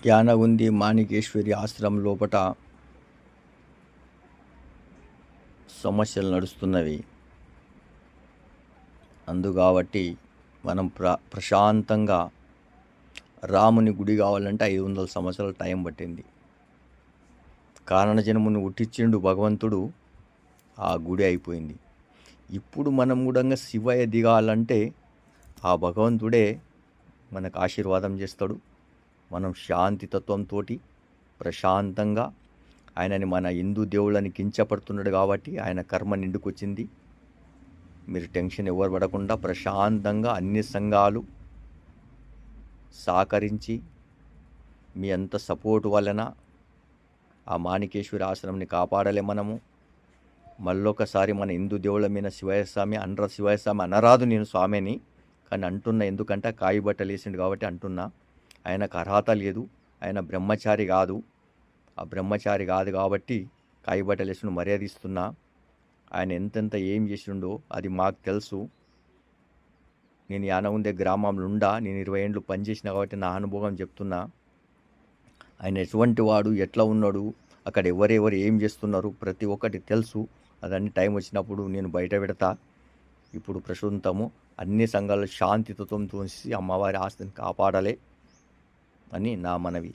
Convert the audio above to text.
యానగుంది మాణికేశ్వరి ఆశ్రమం లోపట సమస్యలు నడుస్తున్నవి. అందుకాబట్టి మనం ప్రశాంతంగా రాముని గుడి కావాలంటే 500 సంవత్సరాల టైం పట్టింది. కారణజన్ముని ఉట్టించిండు భగవంతుడు, ఆ గుడి అయిపోయింది. ఇప్పుడు మనం కూడా శివయ్య దిగాలంటే ఆ భగవంతుడే మనకు ఆశీర్వాదం చేస్తాడు. మనం శాంతి తత్వంతో ప్రశాంతంగా, ఆయనని మన హిందూ దేవుళ్ళని కించపడుతున్నాడు కాబట్టి ఆయన కర్మ నిండుకొచ్చింది. మీరు టెన్షన్ ఎవరు పడకుండా ప్రశాంతంగా అన్ని సంఘాలు సహకరించి మీ అంత సపోర్ట్ వలన ఆ మాణికేశ్వరి ఆశ్రమంని కాపాడలే. మనము మళ్ళొకసారి మన హిందూ దేవుళ్ళ మీద శివయ్య స్వామి శివయ్య స్వామి అనరాదు, నేను స్వామిని కానీ అంటున్నా. ఎందుకంటే కాయి బట్టలు వేసిండు కాబట్టి అంటున్నా. ఆయనకు అర్హత లేదు, ఆయన బ్రహ్మచారి కాదు. ఆ బ్రహ్మచారి కాదు కాబట్టి కాయి బట్టలు వేసిండు, మర్యాద ఇస్తున్నా. ఆయన ఎంతెంత ఏం చేసిండో అది మాకు తెలుసు. నేను యానగుందే గ్రామంలో నేను 20 ఏళ్ళు పనిచేసిన కాబట్టి నా అనుభవం చెప్తున్నా. ఆయన ఎటువంటి వాడు, ఎట్లా ఉన్నాడు, అక్కడ ఎవరెవరు ఏం చేస్తున్నారు ప్రతి ఒక్కటి తెలుసు. అదన్నీ టైం వచ్చినప్పుడు నేను బయట పెడతా. ఇప్పుడు ప్రస్తుతము అన్ని సంఘాలు శాంతితత్వంతో అమ్మవారి ఆస్తిని కాపాడాలి అని నా మనవి.